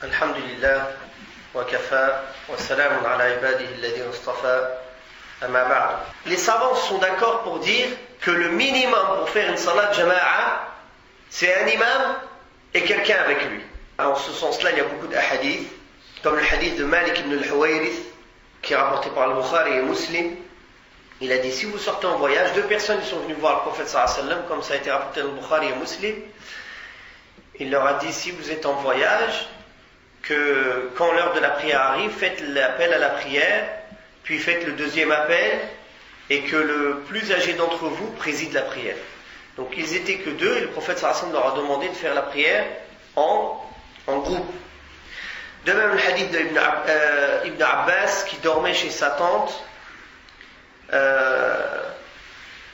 الحمد لله وكفى وسلام على عباده الذين اصطفى أما بعد. Les savants sont d'accord pour dire que le minimum pour faire une salat jama'a, c'est un imam et quelqu'un avec lui. En ce sens-là, il y a beaucoup de hadiths, comme le hadith de Malik ibn al-Huwayrith, qui est rapporté par al-Bukhari et Muslim. Il a dit, si vous sortez en voyage, deux personnes sont venues voir le prophète sallallahu alayhi wa sallam, comme ça a été rapporté dans al-Bukhari et Muslim. Il leur a dit, si vous êtes en voyage, que quand l'heure de la prière arrive, faites l'appel à la prière, puis faites le deuxième appel, et que le plus âgé d'entre vous préside la prière. Donc ils étaient que deux, et le prophète sallallahu alayhi wa sallam leur a demandé de faire la prière en groupe. De même le hadith d'Ibn Abbas, qui dormait chez sa tante,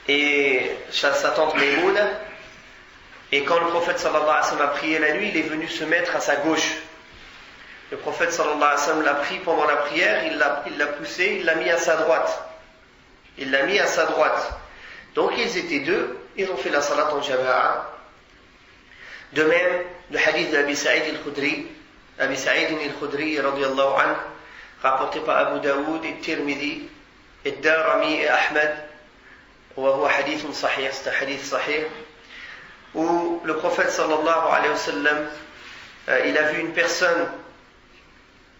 et sa tante Maïmouna, et quand le prophète sallallahu alayhi wa sallam a prié la nuit, il est venu se mettre à sa gauche. Le prophète sallallahu alayhi wa sallam l'a pris pendant la prière, il l'a poussé, il l'a mis à sa droite. Donc ils étaient deux, ils ont fait la salat en jama'a. De même, le hadith d'Abi Sa'id al-Khudri, Abi Sa'id al-Khudri radiyallahu anhu, rapporté par Abu Daoud et Tirmidhi, et Darami et Ahmed, وهو حديث صحيح, c'est un hadith sahih, où le prophète sallallahu alayhi wa sallam, il a vu une personne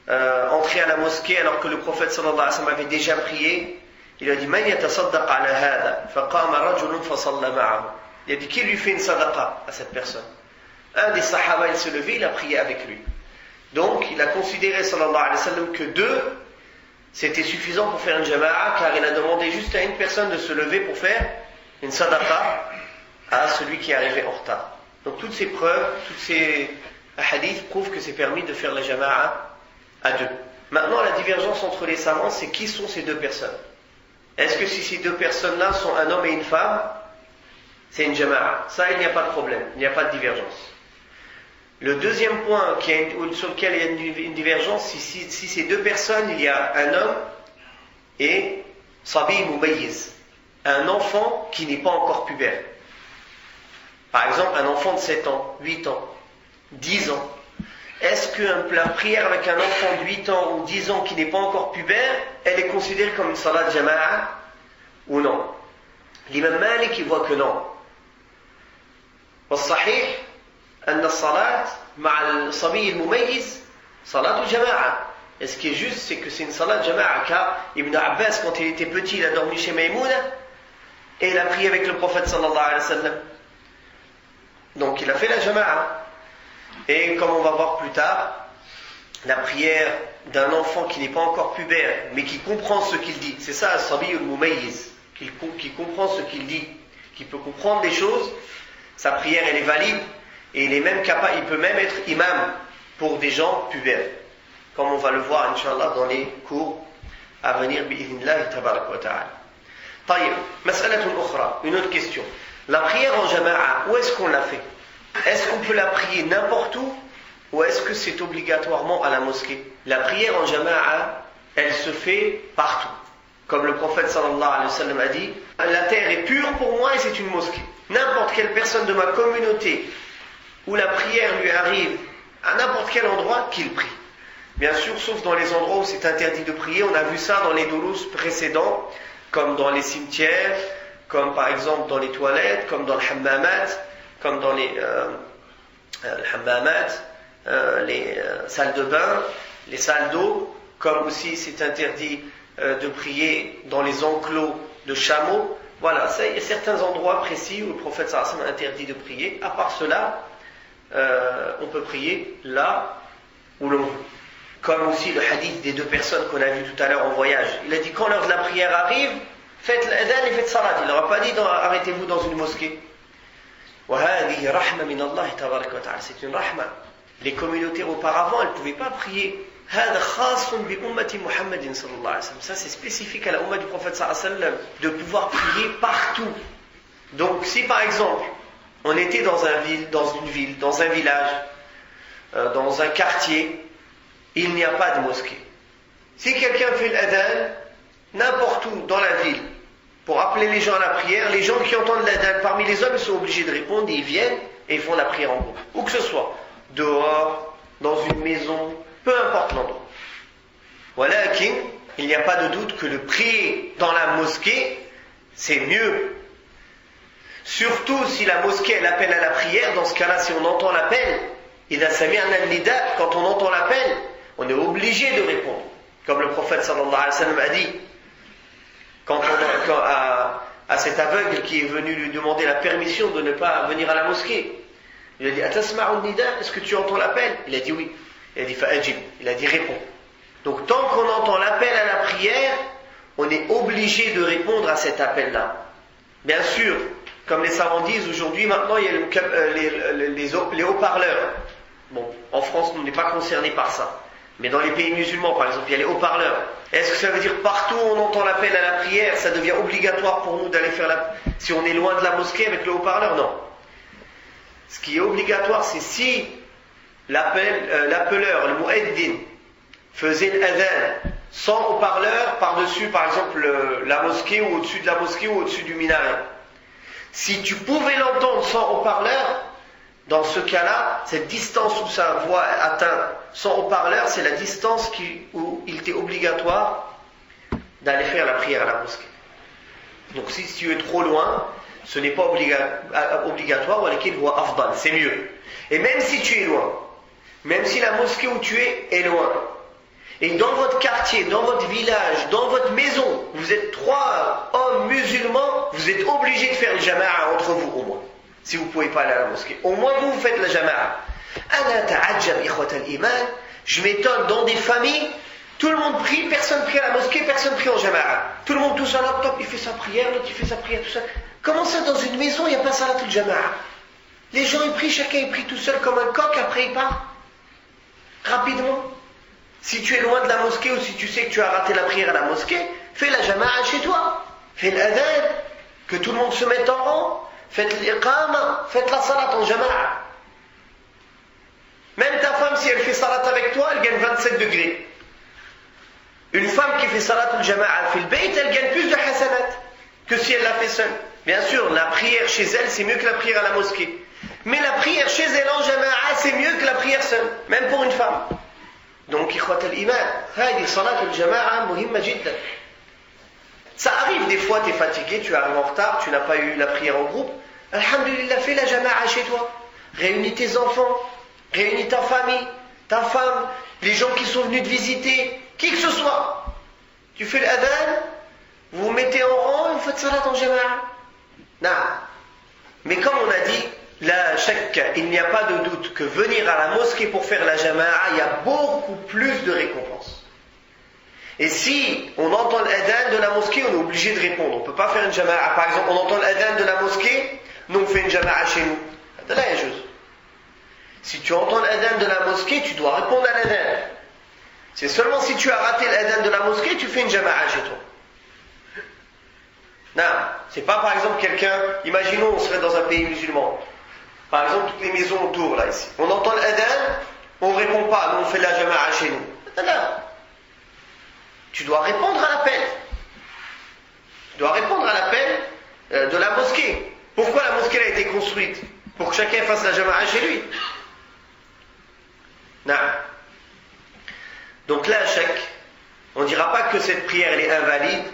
entrer à la mosquée alors que le prophète sallallahu alayhi wa sallam avait déjà prié. Il a dit, Man yatasaddaq ala hada, faqama rajulun fasalla ma'ahu. Il a dit, qui lui fait une sadaqa à cette personne? Un des sahaba, il s'est levé, il a prié avec lui. Donc il a considéré sallallahu alayhi wa sallam que deux c'était suffisant pour faire une jama'a, car il a demandé juste à une personne de se lever pour faire une sadaqa à celui qui est arrivé en retard. Donc toutes ces preuves, tous ces hadiths prouvent que c'est permis de faire la jama'a à deux. Maintenant, la divergence entre les savants, c'est qui sont ces deux personnes. Est-ce que si ces deux personnes-là sont un homme et une femme, c'est une jama'a? Ça, il n'y a pas de problème, il n'y a pas de divergence. Le deuxième point sur lequel il y a une divergence, si ces deux personnes, il y a un homme et sabi mumayyiz, un enfant qui n'est pas encore pubère. Par exemple, un enfant de 7 ans, 8 ans, 10 ans. Est-ce que la prière avec un enfant de 8 ans ou 10 ans qui n'est pas encore pubère, elle est considérée comme une salat jama'a ou non? L'imam Malik, il voit que non. والصحيح أن الصلاة مع الصبي المميز صلاة جماعة. Et ce qui est juste, c'est que c'est une salat jama'a, car Ibn Abbas, quand il était petit, il a dormi chez Maïmouna et il a prié avec le prophète sallallahu alayhi wa sallam. Donc il a fait la jama'a. Et comme on va voir plus tard, la prière d'un enfant qui n'est pas encore pubère, mais qui comprend ce qu'il dit, c'est ça, as-sabi al-mumayyiz, qui comprend ce qu'il dit, qui peut comprendre des choses, sa prière elle est valide, et il est même capable, il peut même être imam pour des gens pubères, comme on va le voir, Inch'Allah, dans les cours à venir, bi'idhnillahi tabarak wa ta'ala. Taïb, mas'alatun ukhra, une autre question. La prière en jama'a, où est-ce qu'on l'a fait? Est-ce qu'on peut la prier n'importe où, ou est-ce que c'est obligatoirement à la mosquée? La prière en jama'a, elle se fait partout. Comme le prophète sallallahu alayhi wa sallam a dit, la terre est pure pour moi et c'est une mosquée. N'importe quelle personne de ma communauté où la prière lui arrive à n'importe quel endroit, qu'il prie. Bien sûr, sauf dans les endroits où c'est interdit de prier. On a vu ça dans les doulous précédents, comme dans les cimetières, comme par exemple dans les toilettes, comme dans le hammamat, comme dans les salles de bain, les salles d'eau, comme aussi c'est interdit de prier dans les enclos de chameaux. Voilà, ça, il y a certains endroits précis où le prophète sallallahu alayhi wa sallam interdit de prier. À part cela, on peut prier là où l'on veut. Comme aussi le hadith des deux personnes qu'on a vu tout à l'heure en voyage. Il a dit, quand l'heure de la prière arrive, faites l'adhan et faites salat. Il n'aura pas dit, arrêtez-vous dans une mosquée. C'est une rahma. Les communautés auparavant, elles ne pouvaient pas prier. Ça c'est spécifique à la umma du prophète sallallahu alayhi wa sallam, de pouvoir prier partout. Donc si par exemple on était dans une ville, dans un village, dans un quartier, il n'y a pas de mosquée. Si quelqu'un fait l'adhan n'importe où dans la ville pour appeler les gens à la prière, les gens qui entendent l'adhan parmi les hommes, ils sont obligés de répondre, ils viennent et ils font la prière en groupe. Où que ce soit, dehors dans une maison, peu importe l'endroit. Walakin, il n'y a pas de doute que le prier dans la mosquée, c'est mieux. Surtout si la mosquée elle appelle à la prière, dans ce cas-là, si on entend l'appel, quand on entend l'appel, on est obligé de répondre. Comme le prophète sallallahu alayhi wa sallam a dit, à cet aveugle qui est venu lui demander la permission de ne pas venir à la mosquée. Il a dit, Atasma'un nida, est-ce que tu entends l'appel? Il a dit oui. Il a dit fa'ajib, il a dit réponds. Donc tant qu'on entend l'appel à la prière, on est obligé de répondre à cet appel-là. Bien sûr, comme les savants disent aujourd'hui, maintenant il y a les haut-parleurs. Bon, en France, on n'est pas concerné par ça. Mais dans les pays musulmans, par exemple, il y a les haut-parleurs. Est-ce que ça veut dire partout où on entend l'appel à la prière, ça devient obligatoire pour nous d'aller faire si on est loin de la mosquée avec le haut-parleur? Non. Ce qui est obligatoire, c'est si l'appeleur, le mu'eddin, faisait l'adhan sans haut-parleur par-dessus, par exemple, la mosquée ou au-dessus de la mosquée ou au-dessus du minaret. Si tu pouvais l'entendre sans haut-parleur, dans ce cas-là, cette distance où sa voix atteint sans haut-parleur, c'est la distance où il était obligatoire d'aller faire la prière à la mosquée. Donc si tu es trop loin, ce n'est pas obligatoire, c'est mieux. Et même si tu es loin, même si la mosquée où tu es est loin, et dans votre quartier, dans votre village, dans votre maison, vous êtes 3 hommes musulmans, vous êtes obligés de faire le jama'a entre vous au moins. Si vous ne pouvez pas aller à la mosquée, au moins vous faites la jama'a. Je m'étonne, dans des familles, tout le monde prie, personne prie à la mosquée, personne prie en jama'a. Tout le monde tout seul, laptop, il fait sa prière, l'autre il fait sa prière tout seul. Comment ça, dans une maison, il n'y a pas salatul jama'a? Les gens ils prient, chacun il prie tout seul comme un coq, après il part. Rapidement. Si tu es loin de la mosquée ou si tu sais que tu as raté la prière à la mosquée, fais la jama'a chez toi. Fais l'adhan, que tout le monde se mette en rang. Faites l'iqama, faites la salat en jama'a. Même ta femme, si elle fait salat avec toi, elle gagne 27 degrés. Une femme qui fait salat al jama'a fil bayt, elle gagne plus de hasanat que si elle l'a fait seule. Bien sûr, la prière chez elle, c'est mieux que la prière à la mosquée. Mais la prière chez elle en jama'a, c'est mieux que la prière seule, même pour une femme. Donc, ikhwat al-iman, هذه صلاة الجماعة مهمة جدا. Ça arrive des fois, tu es fatigué, tu arrives en retard, tu n'as pas eu la prière en groupe. Alhamdulillah, fais la jama'a chez toi. Réunis tes enfants, réunis ta famille, ta femme, les gens qui sont venus te visiter, qui que ce soit. Tu fais l'adhan, vous vous mettez en rang et vous faites salat en jama'a. Non. Mais comme on a dit, la shakka, il n'y a pas de doute que venir à la mosquée pour faire la jama'a, il y a beaucoup plus de récompenses. Et si on entend l'adhan de la mosquée, on est obligé de répondre. On ne peut pas faire une jama'a. Par exemple, on entend l'adhan de la mosquée, nous on fait une jama'a chez nous. C'est la chose. Si tu entends l'adhan de la mosquée, tu dois répondre à l'adhan. C'est seulement si tu as raté l'adhan de la mosquée, tu fais une jama'a chez toi. Non, c'est pas par exemple quelqu'un, imaginons on serait dans un pays musulman. Par exemple, toutes les maisons autour, là, ici. On entend l'adhan, on ne répond pas, nous on fait la jama'a chez nous. Non. Tu dois répondre à l'appel. Tu dois répondre à l'appel de la mosquée. Pourquoi la mosquée a été construite? Pour que chacun fasse la jama'a chez lui. Non. Donc là, on ne dira pas que cette prière elle est invalide,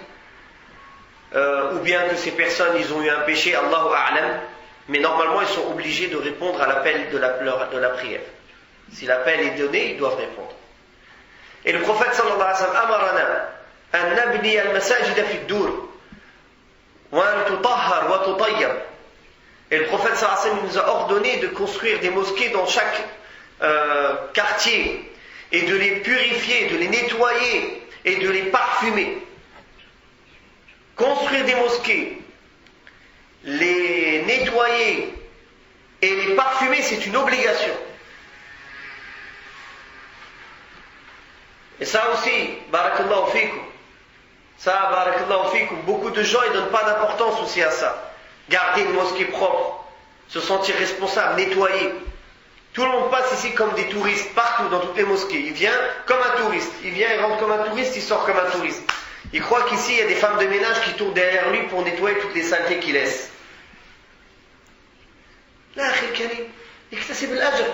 ou bien que ces personnes ils ont eu un péché, Allahu A'lam, mais normalement ils sont obligés de répondre à l'appel de la prière. Si l'appel est donné, ils doivent répondre. Et le prophète sallallahu alayhi wa sallam amarana an nabni al-masajida fi ad-dur wa an tutahhar wa tutayyab. Et le prophète sallallahu alayhi wa sallam nous a ordonné de construire des mosquées dans chaque quartier et de les purifier, de les nettoyer et de les parfumer. Construire des mosquées, les nettoyer et les parfumer, c'est une obligation. Et ça aussi, barakallahu fikum. Ça, barakallahu fikum. Beaucoup de gens, ils ne donnent pas d'importance aussi à ça. Garder une mosquée propre, se sentir responsable, nettoyer. Tout le monde passe ici comme des touristes, partout, dans toutes les mosquées. Il vient comme un touriste. Il vient, il rentre comme un touriste, il sort comme un touriste. Il croit qu'ici, il y a des femmes de ménage qui tournent derrière lui pour nettoyer toutes les saletés qu'il laisse. Là, akhi karim, iktasib al-ajr.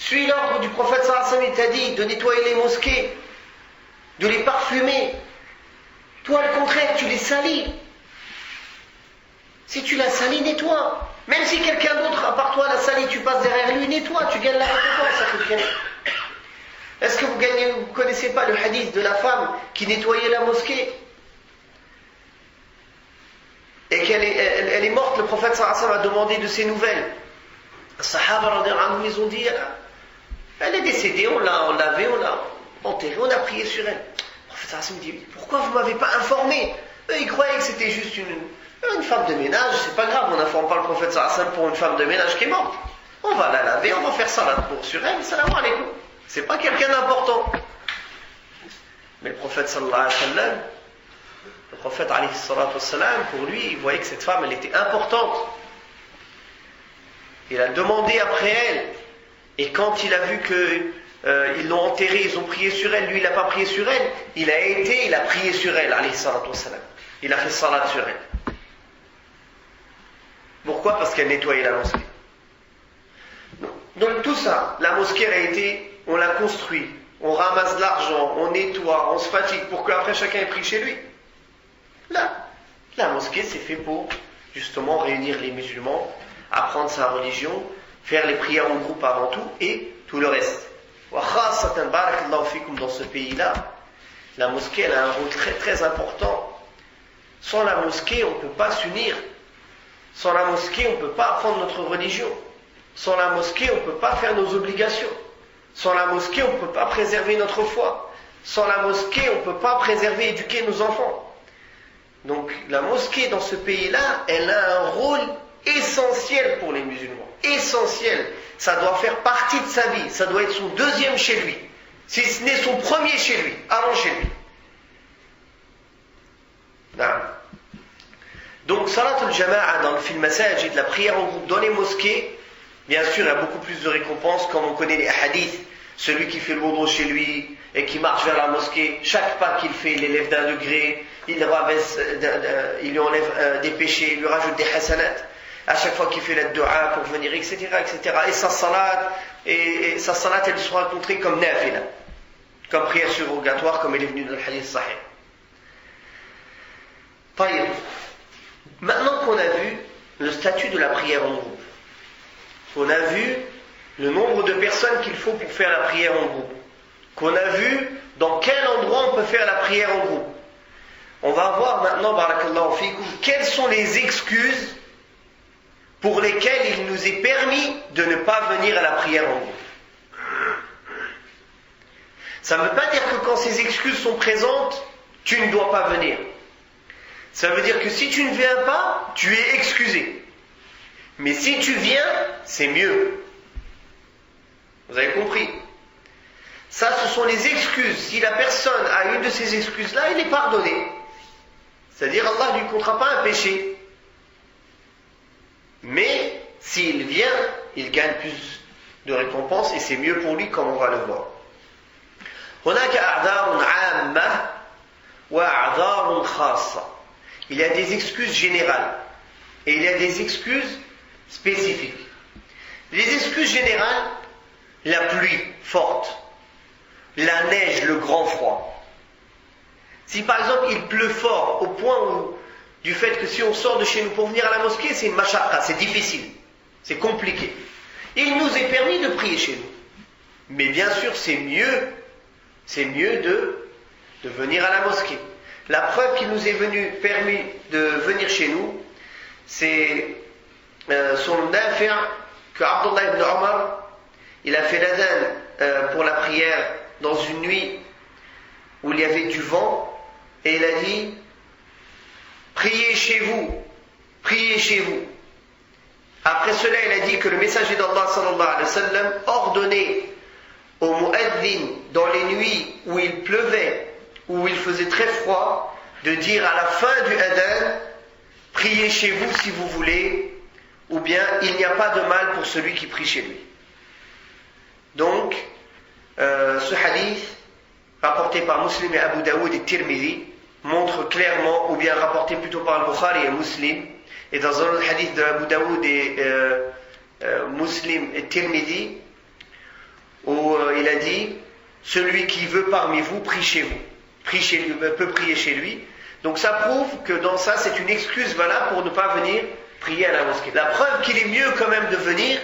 Suis l'ordre du prophète sallallahu alayhi wa sallam, il t'a dit de nettoyer les mosquées, de les parfumer. Toi, au contraire, tu les salis. Si tu l'as sali, nettoie. Même si quelqu'un d'autre, à part toi, l'a sali, tu passes derrière lui, nettoie, tu gagnes la récompense. Est-ce que vous connaissez pas le hadith de la femme qui nettoyait la mosquée et qu'elle elle est morte? Le prophète sallallahu alayhi wa sallam a demandé de ses nouvelles. Les Sahaba, ils ont dit, elle est décédée, on l'a lavée, on l'a enterrée, on a prié sur elle. Le prophète sallallahu alayhi wa sallam dit, pourquoi vous ne m'avez pas informé? Eux, ils croyaient que c'était juste une femme de ménage, c'est pas grave, on n'informe pas le prophète sallallahu alayhi wa sallam pour une femme de ménage qui est morte. On va la laver, on va faire salat pour sur elle, salam alaikum. C'est pas quelqu'un d'important. Mais le prophète sallallahu alayhi wa sallam, le prophète alayhi salatu wa salam, pour lui, il voyait que cette femme, elle était importante. Il a demandé après elle, et quand il a vu qu'ils l'ont enterrée, ils ont prié sur elle, lui il n'a pas prié sur elle, il a prié sur elle, alayhi salatu wa salam. Il a fait salat sur elle. Pourquoi? Parce qu'elle nettoyait la mosquée. Donc tout ça, la mosquée on l'a construit, on ramasse de l'argent, on nettoie, on se fatigue pour qu'après chacun ait pris chez lui. Là, la mosquée c'est fait pour justement réunir les musulmans, apprendre sa religion, faire les prières en groupe avant tout et tout le reste. Dans ce pays-là, la mosquée elle a un rôle très très important. Sans la mosquée, on ne peut pas s'unir. Sans la mosquée, on ne peut pas apprendre notre religion. Sans la mosquée, on ne peut pas faire nos obligations. Sans la mosquée, on ne peut pas préserver notre foi. Sans la mosquée, on ne peut pas préserver et éduquer nos enfants. Donc la mosquée dans ce pays-là, elle a un rôle essentiel pour les musulmans. Essentiel. Ça doit faire partie de sa vie. Ça doit être son deuxième chez lui. Si ce n'est son premier chez lui, avant chez lui. Non. Donc salat al-jama'a dans le fil masajid, la prière en groupe dans les mosquées, bien sûr il y a beaucoup plus de récompenses comme on connaît les hadiths. Celui qui fait le wudu chez lui et qui marche vers la mosquée, chaque pas qu'il fait il l'élève d'un degré, il lui enlève des péchés, il lui rajoute des hasanat à chaque fois qu'il fait la dua pour venir, etc. Et sa salat elle sera comptée comme nafila, comme prière surrogatoire, comme elle est venue dans le hadith sahih. Taïb. Maintenant qu'on a vu le statut de la prière en groupe, qu'on a vu le nombre de personnes qu'il faut pour faire la prière en groupe, qu'on a vu dans quel endroit on peut faire la prière en groupe, on va voir maintenant, barakallahu fikum, quelles sont les excuses pour lesquelles il nous est permis de ne pas venir à la prière en groupe. Ça ne veut pas dire que quand ces excuses sont présentes, tu ne dois pas venir. Ça veut dire que si tu ne viens pas, tu es excusé. Mais si tu viens, c'est mieux. Vous avez compris? Ça, ce sont les excuses. Si la personne a une de ces excuses-là, il est pardonné. C'est-à-dire, Allah ne lui comptera pas un péché. Mais, s'il vient, il gagne plus de récompenses et c'est mieux pour lui, comme on va le voir. هناك أعذار عامة وأعذار خاصة. Il y a des excuses générales et il y a des excuses spécifiques. Les excuses générales, la pluie forte, la neige, le grand froid. Si par exemple il pleut fort au point du fait que si on sort de chez nous pour venir à la mosquée, c'est une mashaqqa, c'est difficile, c'est compliqué. Il nous est permis de prier chez nous. Mais bien sûr c'est mieux de venir à la mosquée. La preuve qu'il nous est permis de venir chez nous, c'est son Nafi' que Abdullah ibn Omar, il a fait l'adhan pour la prière dans une nuit où il y avait du vent, et il a dit priez chez vous, priez chez vous. Après cela, il a dit que le messager d'Allah sallallahu alayhi wa sallam ordonnait au mu'adhin dans les nuits où il pleuvait, où il faisait très froid, de dire à la fin du adhan, priez chez vous si vous voulez, ou bien il n'y a pas de mal pour celui qui prie chez lui. Donc, ce hadith, rapporté par Muslim et Abu Daoud et Tirmidhi, montre clairement, ou bien rapporté plutôt par Al-Bukhari et Muslim, et dans un autre hadith de Abu Daoud et Muslim et Tirmidhi, où il a dit celui qui veut parmi vous prie chez vous, peut prier chez lui. Donc ça prouve que dans ça c'est une excuse valable pour ne pas venir prier à la mosquée. La preuve qu'il est mieux quand même de venir,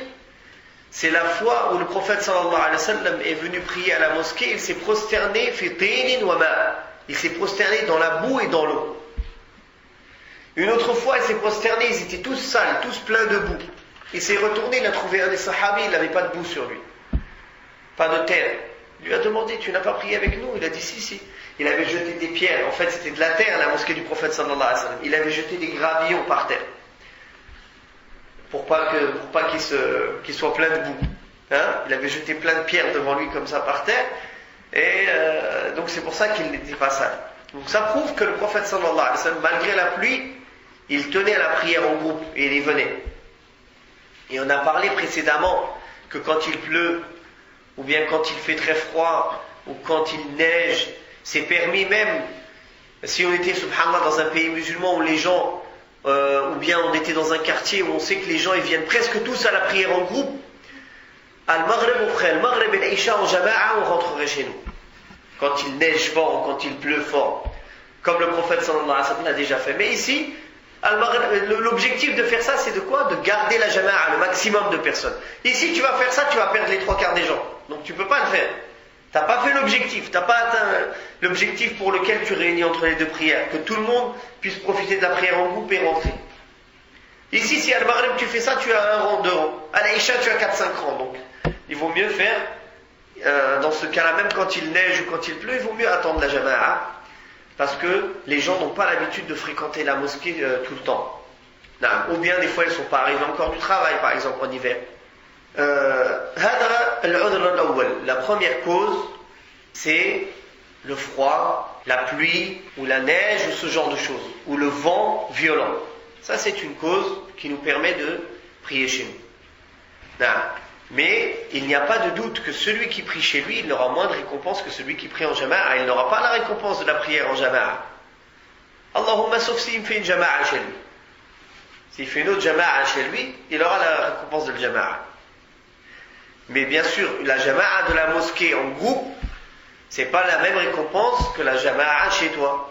c'est la fois où le prophète sallallahu alayhi wa sallam est venu prier à la mosquée. Il s'est prosterné il s'est prosterné dans la boue et dans l'eau. Une autre fois il s'est prosterné, ils étaient tous sales, tous pleins de boue. Il s'est retourné, il a trouvé un des sahabis, il n'avait pas de boue sur lui, pas de terre. Il lui a demandé, tu n'as pas prié avec nous? Il a dit si. Il avait jeté des pierres, en fait c'était de la terre, la mosquée du prophète sallallahu alayhi wa sallam. Il avait jeté des gravillons par terre pour pas qu'il soit plein de boue. Il avait jeté plein de pierres devant lui comme ça par terre, et donc c'est pour ça qu'il n'était pas sale. Donc ça prouve que le prophète sallallahu alayhi wa sallam, malgré la pluie, il tenait à la prière en groupe et il y venait. Et on a parlé précédemment que quand il pleut, ou bien quand il fait très froid, ou quand il neige, c'est permis même, si on était subhanallah dans un pays musulman où les gens, ou bien on était dans un quartier où on sait que les gens ils viennent presque tous à la prière en groupe, Al-Maghrib, on ferait Al-Maghrib et l'Isha en Jama'a, on rentrerait chez nous. Quand il neige fort ou quand il pleut fort. Comme le prophète sallallahu alayhi wa sallam l'a déjà fait. Mais ici, l'objectif de faire ça, c'est de quoi? De garder la Jama'a, le maximum de personnes. Ici, tu vas faire ça, tu vas perdre les 3/4 des gens. Donc tu ne peux pas le faire. Tu n'as pas fait l'objectif. Tu n'as pas atteint l'objectif pour lequel tu réunis entre les deux prières. Que tout le monde puisse profiter de la prière en groupe et rentrer. Ici, si à Al-Maghrib tu fais ça, tu as 1 rang, 2 rangs. À l'Aïcha, tu as 4-5 rangs. Donc il vaut mieux faire, dans ce cas-là, même quand il neige ou quand il pleut, il vaut mieux attendre la Jama'a. Parce que les gens n'ont pas l'habitude de fréquenter la mosquée tout le temps. Ou bien des fois ils ne sont pas arrivés encore du travail, par exemple en hiver. La première cause, c'est le froid, la pluie, ou la neige, ou ce genre de choses, ou le vent violent. Ça c'est une cause qui nous permet de prier chez nous. Mais il n'y a pas de doute que celui qui prie chez lui, il aura moins de récompense que celui qui prie en jama'a. Il n'aura pas la récompense de la prière en jama'a. Allahumma sauf s'il fait une jama'a chez lui. S'il fait une autre jama'a chez lui, il aura la récompense de la jama'a. Mais bien sûr, la jama'a de la mosquée en groupe, c'est pas la même récompense que la jama'a chez toi,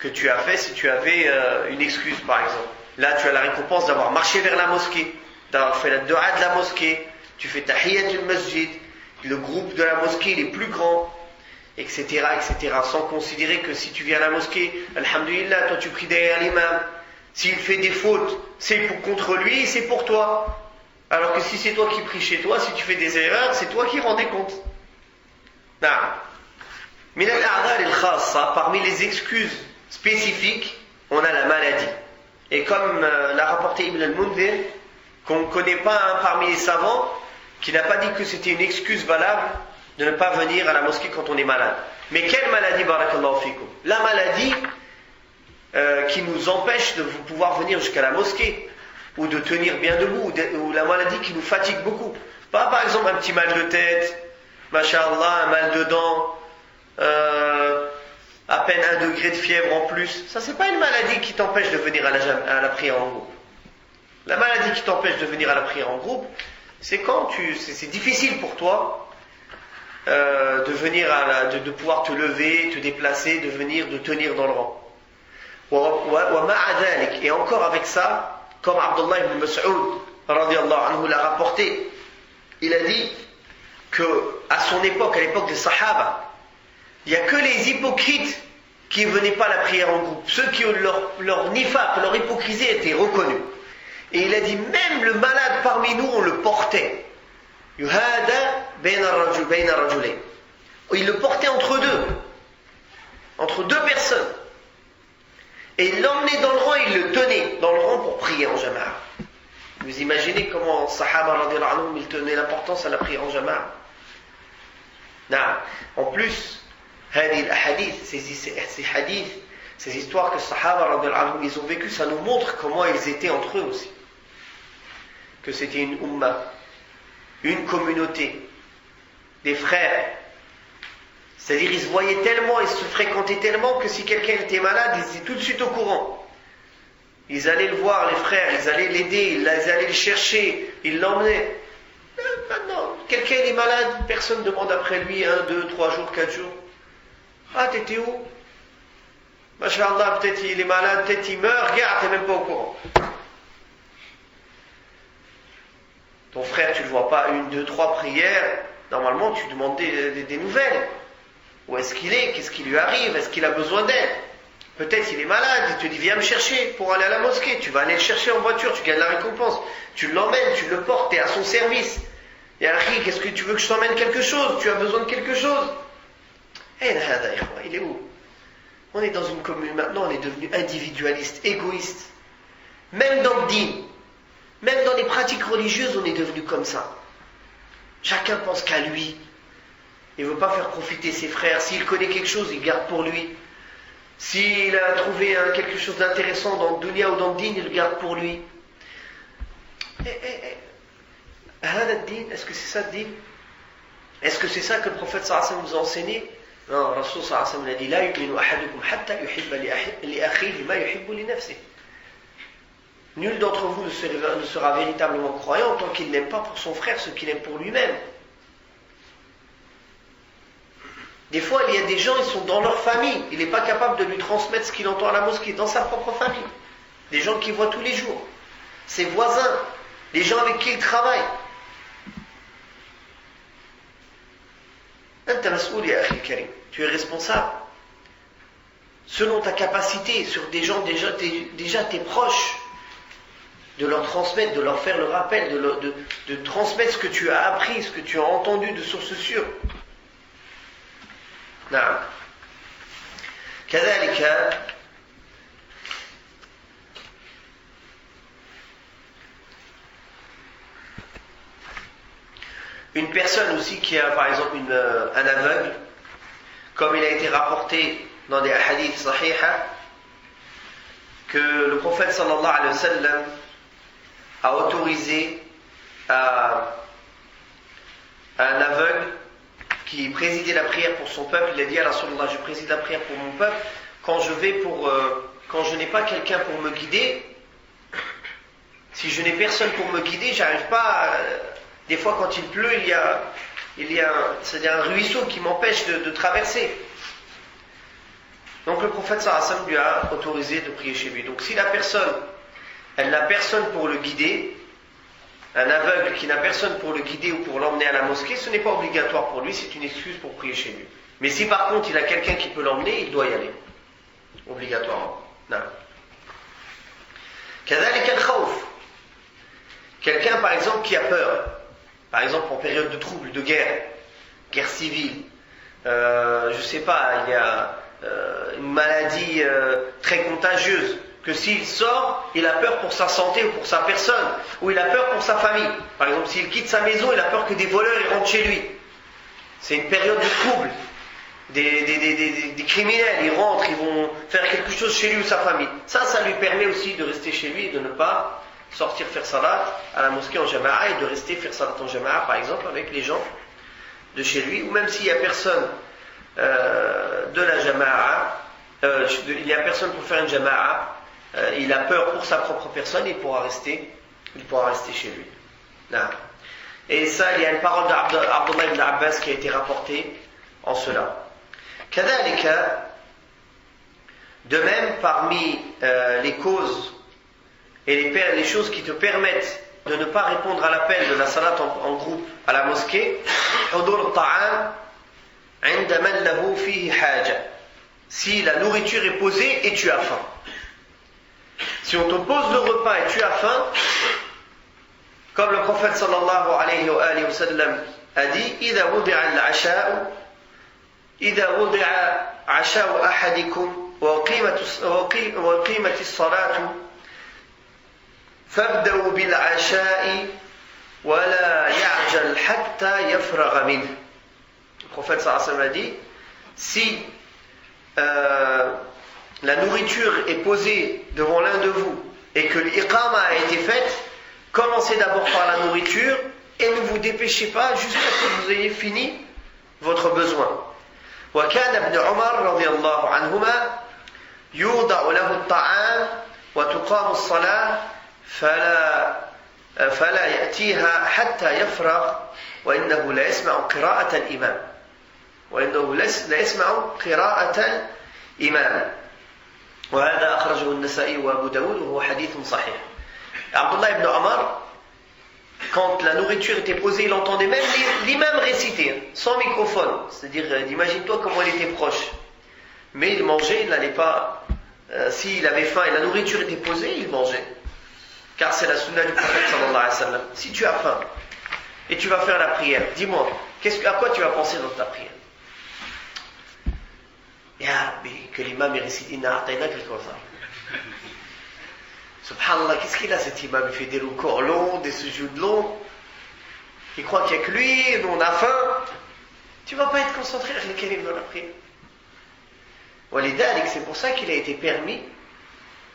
que tu as fait si tu avais une excuse par exemple. Là, tu as la récompense d'avoir marché vers la mosquée, d'avoir fait la dua de la mosquée. Tu fais tahiyatul masjid, le groupe de la mosquée il est plus grand, etc., etc. Sans considérer que si tu viens à la mosquée, alhamdulillah, toi tu pries derrière l'imam. S'il fait des fautes, c'est contre lui et c'est pour toi. Alors que si c'est toi qui pries chez toi, si tu fais des erreurs, c'est toi qui rends des comptes. Parmi les excuses spécifiques, on a la maladie. Et comme l'a rapporté Ibn al-Mundhir, qu'on ne connaît pas parmi les savants, qui n'a pas dit que c'était une excuse valable de ne pas venir à la mosquée quand on est malade. Mais quelle maladie, barakallahu fikum? La maladie qui nous empêche de pouvoir venir jusqu'à la mosquée, ou de tenir bien debout, ou la maladie qui nous fatigue beaucoup. Pas par exemple un petit mal de tête, masha'Allah, un mal de dents, à peine 1 degré de fièvre en plus. Ça c'est pas une maladie qui t'empêche de venir à la prière en groupe. La maladie qui t'empêche de venir à la prière en groupe, c'est quand c'est difficile pour toi de venir de pouvoir te lever, te déplacer, de tenir dans le rang. Et encore avec ça, comme Abdullah ibn Mas'ud radiyallahu anhu l'a rapporté, il a dit que à son époque, à l'époque des Sahaba, il n'y a que les hypocrites qui ne venaient pas à la prière en groupe. Ceux qui ont leur nifaq, leur hypocrisie était reconnue. Et il a dit, même le malade parmi nous, on le portait. Yuhada bayna rajulayn. Il le portait entre deux personnes. Et il l'emmenait dans le rang, il le tenait dans le rang pour prier en jama'a. Vous imaginez comment Sahaba radiyallahu anhum, ils tenaient l'importance à la prière en jama'a. En plus, ces hadiths, ces histoires que Sahaba radiyallahu anhum, ils ont vécues, ça nous montre comment ils étaient entre eux aussi. Que c'était une umma, une communauté, des frères. C'est-à-dire ils se voyaient tellement, ils se fréquentaient tellement que si quelqu'un était malade, ils étaient tout de suite au courant. Ils allaient le voir, les frères, ils allaient l'aider, ils allaient le chercher, ils l'emmenaient. Maintenant, quelqu'un est malade, personne ne demande après lui 1, 2, 3 jours, 4 jours. Ah, t'étais où? Masha'Allah, peut-être il est malade, peut-être il meurt, regarde, t'es même pas au courant. Ton frère, tu le vois pas 1, 2, 3 prières, normalement tu demandes des nouvelles. Où est-ce qu'il est? Qu'est-ce qui lui arrive? Est-ce qu'il a besoin d'aide? Peut-être il est malade, il te dit viens me chercher pour aller à la mosquée. Tu vas aller le chercher en voiture, tu gagnes la récompense. Tu l'emmènes, tu le portes, tu es à son service. Et Akhi, qu'est-ce que tu veux que je t'emmène quelque chose? Tu as besoin de quelque chose? Il est où? On est dans une commune, maintenant on est devenu individualiste, égoïste. Même dans le dîn, même dans les pratiques religieuses, on est devenu comme ça. Chacun pense qu'à lui. Il ne veut pas faire profiter ses frères. S'il connaît quelque chose, il garde pour lui. S'il a trouvé quelque chose d'intéressant dans le dunya ou dans le dîn, il le garde pour lui. Est-ce que c'est ça le dîn? Est-ce que c'est ça que le prophète sallallahu alayhi wa sallam nous a enseigné? Non, le Rasul sallallahu alayhi wa sallam a dit La yu'minu ahadukum hatta yuhibba li akhihi ma yuhibbu li nafsihi. Nul d'entre vous ne sera véritablement croyant tant qu'il n'aime pas pour son frère ce qu'il aime pour lui-même. Des fois, il y a des gens, ils sont dans leur famille. Il n'est pas capable de lui transmettre ce qu'il entend à la mosquée, dans sa propre famille. Des gens qu'il voit tous les jours. Ses voisins, les gens avec qui il travaille. Tu es responsable. Selon ta capacité, sur des gens déjà t'es proche, de leur transmettre, de leur faire le rappel, de transmettre ce que tu as appris, ce que tu as entendu de sources sûres. نعم كذلك une personne aussi qui a par exemple un aveugle, comme il a été rapporté dans des hadiths sahiha que le prophète sallallahu alayhi wa sallam a autorisé à un aveugle qui présidait la prière pour son peuple. Il a dit à Rasulullah, je préside la prière pour mon peuple quand je n'ai pas quelqu'un pour me guider. Si je n'ai personne pour me guider, j'arrive pas des fois quand il pleut, il y a un ruisseau qui m'empêche de traverser. Donc le prophète sallallahu alayhi wa sallam lui a autorisé de prier chez lui. Donc si la personne, elle n'a personne pour le guider, un aveugle qui n'a personne pour le guider ou pour l'emmener à la mosquée, ce n'est pas obligatoire pour lui, c'est une excuse pour prier chez lui. Mais si par contre il a quelqu'un qui peut l'emmener, il doit y aller. Obligatoirement. Non. كذلك الخوف. Quelqu'un par exemple qui a peur, par exemple en période de trouble, de guerre civile, je sais pas, il y a une maladie très contagieuse, que s'il sort, il a peur pour sa santé ou pour sa personne, ou il a peur pour sa famille. Par exemple, s'il quitte sa maison, il a peur que des voleurs ils rentrent chez lui. C'est une période de trouble. Des criminels, ils rentrent, ils vont faire quelque chose chez lui ou sa famille. Ça lui permet aussi de rester chez lui et de ne pas sortir faire salat à la mosquée en jama'a et de rester faire salat en jama'a, par exemple, avec les gens de chez lui, ou même s'il n'y a personne de la jama'a, il n'y a personne pour faire une jama'a, il a peur pour sa propre personne, il pourra rester chez lui. Là. Et ça, il y a une parole d'Abdullah ibn Abbas qui a été rapportée en cela. Kadhalika, de même, parmi les causes et les choses qui te permettent de ne pas répondre à l'appel de la salat en groupe à la mosquée, hudur ta'am 'inda man lahu fihi haja. Si la nourriture est posée et tu as faim. Si on te pose le repas et tu as faim, comme le prophète sallallahu alayhi wa sallam a dit, إذا وضع عشاء أحدكم وقيمت الصلاة فابدأوا بالعشاء ولا يعجل حتى يفرغ منه. Le prophète sallallahu alayhi wa sallam a dit, si la nourriture est posée devant l'un de vous et que l'iqama a été faite, commencez d'abord par la nourriture et ne vous dépêchez pas jusqu'à ce que vous ayez fini votre besoin. وكان ابن عمر رضي الله عنهما يوضع له الطعام وتقام الصلاة فلا فلا يأتيها حتى يفرغ وإنه لا يسمع قراءة الإمام لا يسمع قراءة الإمام وهذا أخرجه النسائي وأبو داود وهو حديث صحيح. Abdullah ibn Omar, quand la nourriture était posée, il entendait même l'imam réciter, sans microphone. C'est-à-dire, imagine-toi comment il était proche. Mais il mangeait, il n'allait pas... s'il avait faim et la nourriture était posée, il mangeait. Car c'est la sunna du prophète sallallahu alayhi wa sallam. Si tu as faim et tu vas faire la prière, dis-moi, à quoi tu vas penser dans ta prière? Ya Rabbi, que l'imam récite Inna a'tayna quelque chose. Subhanallah, qu'est-ce qu'il a cet imam? Il fait des rukus longs, des sujuds longs. Il croit qu'il n'y a que lui, nous on a faim. Tu ne vas pas être concentré avec les kalim dans la prière. Walidalik, c'est pour ça qu'il a été permis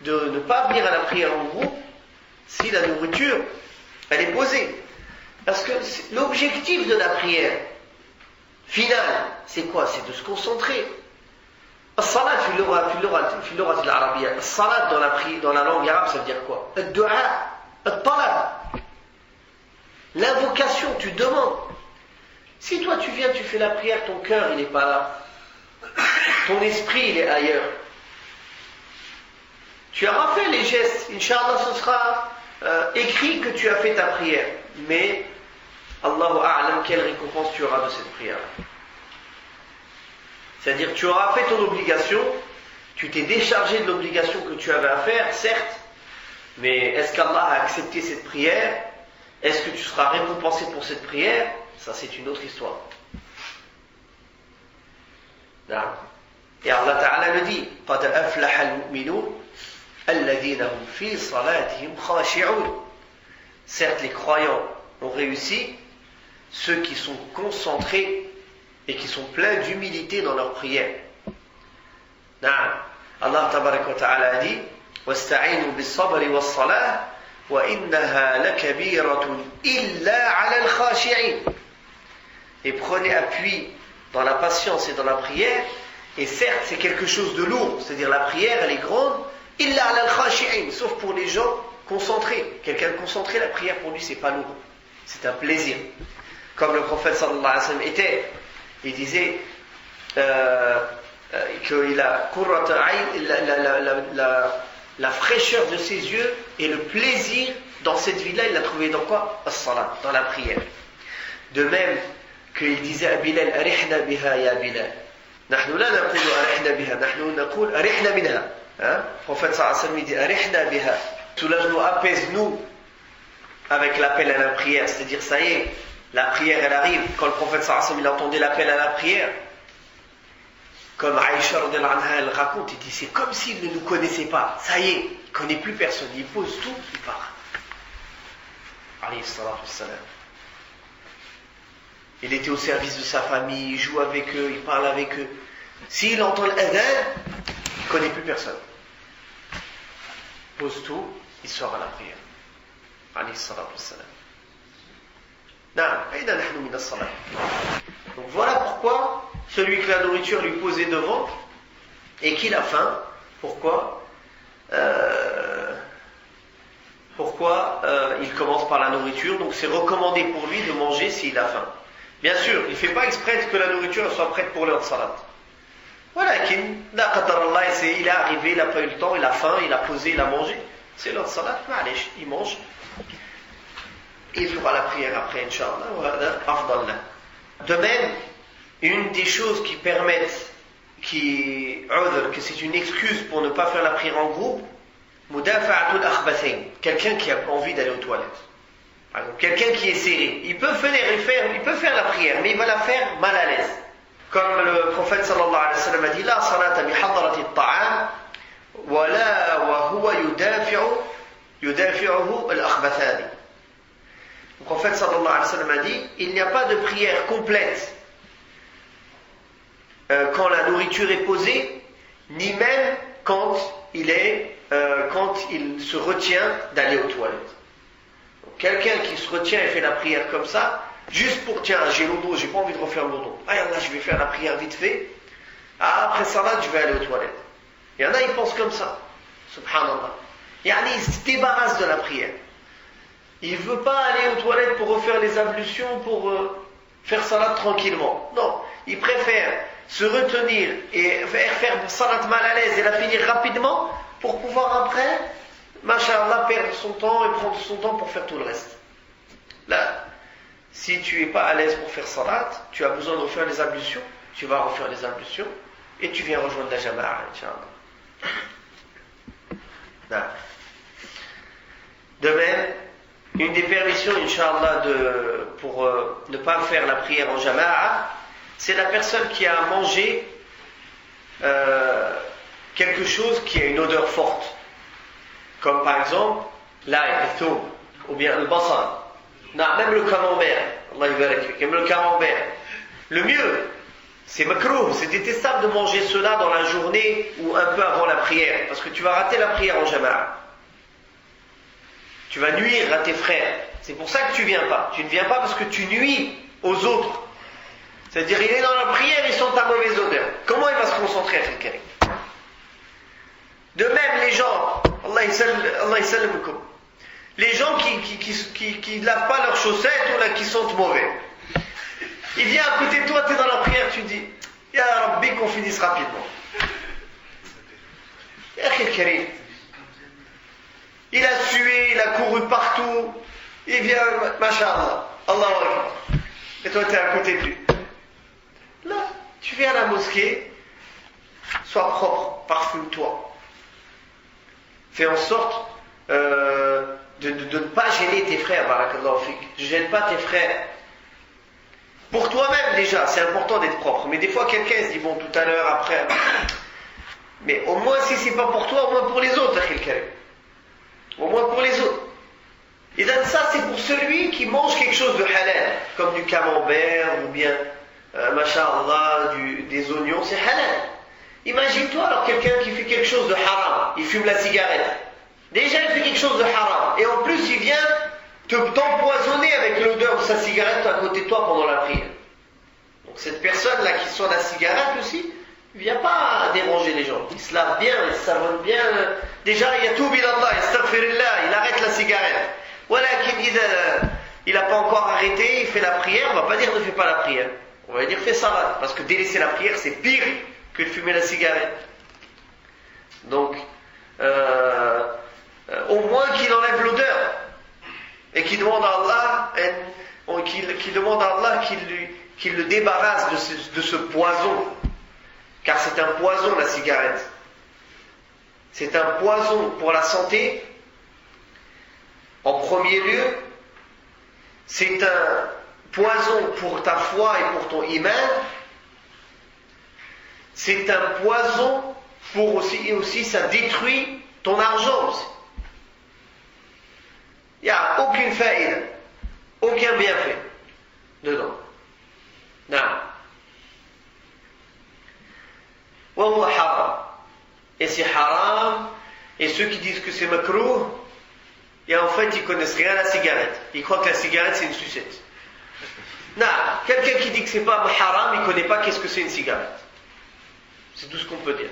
de ne pas venir à la prière en groupe si la nourriture elle est posée. Parce que l'objectif de la prière finale, c'est quoi? C'est de se concentrer. الصلاة في اللغة العربية الصلاة dans la langue arabe ça veut dire quoi? الدعاء الطلب l'invocation, tu demandes. Si toi tu viens, tu fais la prière, ton cœur il n'est pas là, ton esprit il est ailleurs, tu auras fait les gestes, Inch'Allah ce sera écrit que tu as fait ta prière, mais Allahu A'lam quelle récompense tu auras de cette prière. C'est-à-dire tu auras fait ton obligation, tu t'es déchargé de l'obligation que tu avais à faire, certes, mais est-ce qu'Allah a accepté cette prière? Est-ce que tu seras récompensé pour cette prière? Ça c'est une autre histoire. Et Allah Ta'ala le dit, قَدْ أَفْلَحَ الْمُؤْمِنُونَ الَّذِينَ هُمْ فِي صَلَاتِهِمْ خَاشِعُونَ. Certes les croyants ont réussi, ceux qui sont concentrés et qui sont pleins d'humilité dans leur prière. Allah tabaraka wa ta'ala a dit وَاسْتَعِينُوا بِالصَّبْرِ وَالصَّلَاةِ وَإِنَّهَا لَكَبِيرَةٌ إِلَّا عَلَى الْخَاشِعِينَ. Et prenez appui dans la patience et dans la prière, et certes c'est quelque chose de lourd, c'est-à-dire la prière elle est grande, إِلَّا عَلَى الْخَاشِعِينَ, sauf pour les gens concentrés. Quelqu'un de concentré, la prière pour lui c'est pas lourd, c'est un plaisir. Comme le prophète sallallahu alayhi wa sallam était, il disait qu'il a la fraîcheur de ses yeux et le plaisir dans cette vie-là, il l'a trouvé dans quoi? As-salat, dans la prière. De même qu'il disait à Bilal, arihna biha ya Bilal. Nahnu la naqulu arihna biha, nahnu naqul arihna minha. Le prophète sallallahu alayhi wa sallam il dit arihna biha. Soulage-nous, apaise-nous avec l'appel à la prière, c'est-à-dire ça y est, la prière elle arrive. Quand le prophète sallallahu alayhi wa sallam il entendait l'appel à la prière, comme Aïcha radhiyallahu anha elle raconte, il dit c'est comme s'il ne nous connaissait pas, ça y est, il ne connaît plus personne, il pose tout, il part. Alayhi salatu wassalam. Il était au service de sa famille, il joue avec eux, il parle avec eux. S'il entend l'adhan, il ne connaît plus personne. Il pose tout, il sort à la prière. Alayhi salatu wassalam. Donc voilà pourquoi celui que la nourriture lui posait devant et qu'il a faim, pourquoi il commence par la nourriture. Donc c'est recommandé pour lui de manger s'il a faim. Bien sûr, il ne fait pas exprès que la nourriture soit prête pour l'heure de salat. Voilà, il est arrivé, il n'a pas eu le temps, il a faim, il a posé, il a mangé. C'est l'heure de salat, il mange. Il fera la prière après, Inch'Allah. De même, une des choses qui permettent, que c'est une excuse pour ne pas faire la prière en groupe, mudafa'atul akhbathayn, quelqu'un qui a envie d'aller aux toilettes. Par exemple, quelqu'un qui est serré, il peut faire la prière, mais il va la faire mal à l'aise. Comme le prophète sallallahu alayhi wa sallam a dit, la salata bi hadrati at-ta'am, wa la wa huwa yudafi'uhu al-akhbathani. Le prophète sallallahu alayhi wa sallam a dit, il n'y a pas de prière complète quand la nourriture est posée, ni même quand il se retient d'aller aux toilettes. Donc, quelqu'un qui se retient et fait la prière comme ça, juste pour, tiens, j'ai l'eau d'eau, j'ai pas envie de refaire l'eau d'eau. Ah, là, je vais faire la prière vite fait. Ah, après salat, je vais aller aux toilettes. Il y en a, ils pensent comme ça. Subhanallah. Yani, ils se débarrassent de la prière. Il ne veut pas aller aux toilettes pour refaire les ablutions, pour faire salat tranquillement. Non, il préfère se retenir et faire salat mal à l'aise et la finir rapidement pour pouvoir après, masha'Allah, perdre son temps et prendre son temps pour faire tout le reste. Là, si tu n'es pas à l'aise pour faire salat, tu as besoin de refaire les ablutions, tu vas refaire les ablutions et tu viens rejoindre la jama'a, Inch'Allah. De même, une des permissions, Inch'Allah, pour ne pas faire la prière en jama'a, c'est la personne qui a mangé quelque chose qui a une odeur forte. Comme par exemple, l'ail, le thum, ou bien le basal. Non, même le camembert. Allah yabarak, même le camembert. Le mieux, c'est makrouh, c'est détestable de manger cela dans la journée ou un peu avant la prière, parce que tu vas rater la prière en jama'a. Tu vas nuire à tes frères. C'est pour ça que tu viens pas. Tu ne viens pas parce que tu nuis aux autres. C'est-à-dire, il est dans la prière, ils sont à mauvaise odeur. Comment il va se concentrer à quelqu'un? De même, les gens, Allah yasallamkum, les gens qui lavent pas leurs chaussettes ou là, qui sentent mauvais. Il vient à côté de toi, tu es dans la prière, tu dis, Ya Rabbi, qu'on finisse rapidement. Ya Karim. Il a sué, il a couru partout, il vient, masha'Allah, Allahu Akbar. Et toi, tu es à côté de lui. Là, tu viens à la mosquée, sois propre, parfume-toi. Fais en sorte de ne pas gêner tes frères, barakallahu fik. Ne gêne pas tes frères. Pour toi-même déjà, c'est important d'être propre. Mais des fois, quelqu'un se dit, bon, tout à l'heure, après. Mais au moins, si c'est pas pour toi, au moins pour les autres, quelqu'un. Au moins pour les autres. Et donc ça, c'est pour celui qui mange quelque chose de halal, comme du camembert, ou bien, masha'Allah, des oignons, c'est halal. Imagine-toi alors quelqu'un qui fait quelque chose de haram, il fume la cigarette. Déjà, il fait quelque chose de haram. Et en plus, il vient t'empoisonner avec l'odeur de sa cigarette à côté de toi pendant la prière. Donc cette personne-là qui sent la cigarette aussi, il ne vient pas déranger les gens. Il se lave bien, il se savonne bien. Déjà, il y a tout bilallah, astaghfirillah, il arrête la cigarette. Voilà, il n'a pas encore arrêté, il fait la prière, on ne va pas dire ne fais pas la prière. On va dire fais salat. Parce que délaisser la prière, c'est pire que de fumer la cigarette. Donc, au moins qu'il enlève l'odeur. Et qu'il demande à Allah, qu'il le débarrasse de ce poison. Car c'est un poison, la cigarette. C'est un poison pour la santé. En premier lieu, c'est un poison pour ta foi et pour ton iman. C'est un poison pour aussi ça détruit ton argent aussi. Il n'y a aucune faïda, aucun bienfait dedans. Non. Wa haram. Et c'est haram. Et ceux qui disent que c'est makrouh, et en fait ils connaissent rien à la cigarette. Ils croient que la cigarette c'est une sucette. Non. Quelqu'un qui dit que c'est pas haram, il ne connaît pas qu'est-ce que c'est une cigarette. C'est tout ce qu'on peut dire.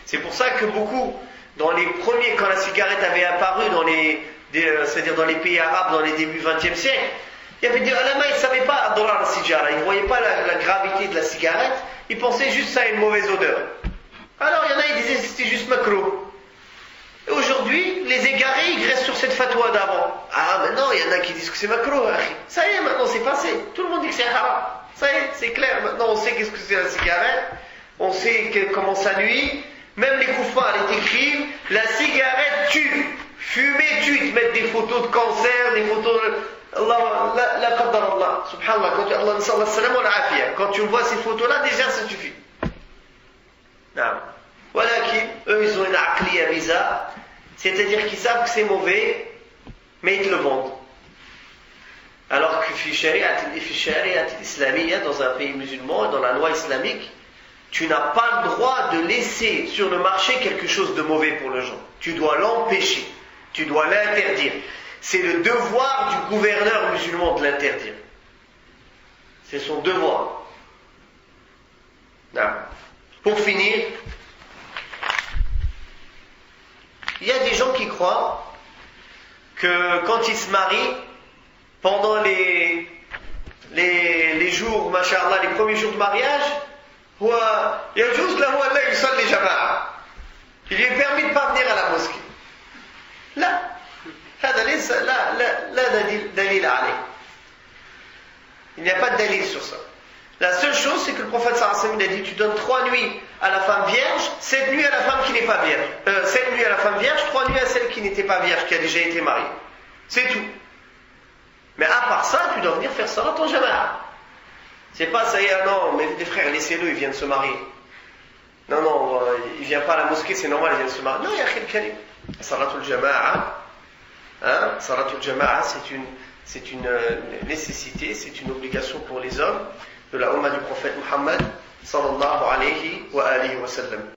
C'est pour ça que beaucoup, dans les premiers, quand la cigarette avait apparu c'est-à-dire dans les pays arabes dans les débuts 20e siècle, il y avait des ulama, ils ne savaient pas dans la cigara, ils ne voyaient pas la gravité de la cigarette, ils pensaient juste ça a une mauvaise odeur. Alors il y en a, ils disaient que c'était juste makrouh. Et aujourd'hui, les égarés, ils restent sur cette fatwa d'avant. Ah, maintenant, il y en a qui disent que c'est makrouh. Ça y est, maintenant c'est passé. Tout le monde dit que c'est haram. Ça y est, c'est clair. Maintenant, on sait qu'est-ce que c'est la cigarette. On sait comment ça nuit. Même les koufars, ils t'écrivent, la cigarette tue. Fumer tue. Ils te mettent des photos de cancer, des photos de... La qaddar Allah. Subhanallah. Quand tu vois ces photos-là, déjà ça suffit. Non. Voilà eux, ils ont une aqliya bizarre. C'est-à-dire qu'ils savent que c'est mauvais, mais ils te le vendent. Alors que fi shari'at islamiyya, dans un pays musulman, dans la loi islamique, tu n'as pas le droit de laisser sur le marché quelque chose de mauvais pour le gens. Tu dois l'empêcher. Tu dois l'interdire. C'est le devoir du gouverneur musulman de l'interdire. C'est son devoir. Non. Pour finir, il y a des gens qui croient que quand ils se marient, pendant les jours, masha'Allah, les premiers jours de mariage, il lui est permis de ne pas venir à la mosquée. Là, il n'y a pas de dalil sur ça. La seule chose, c'est que le prophète sallallahu alayhi wa sallam a dit, tu donnes 3 nuits à la femme vierge, 7 nuits à la femme qui n'est pas vierge. 7 nuits à la femme vierge, 3 nuits à celle qui n'était pas vierge, qui a déjà été mariée. C'est tout. Mais à part ça, tu dois venir faire salat en jama'a. C'est pas ça y est, non, mais des frères, laissez-le, il vient de se marier. Non, il vient pas à la mosquée, c'est normal, il vient de se marier. Non, il y a khil karim. Salatul jama'a, salatul jama'a, c'est une nécessité, c'est une obligation pour les hommes de la Ummah du prophète Muhammad sallallahu alayhi wa sallam.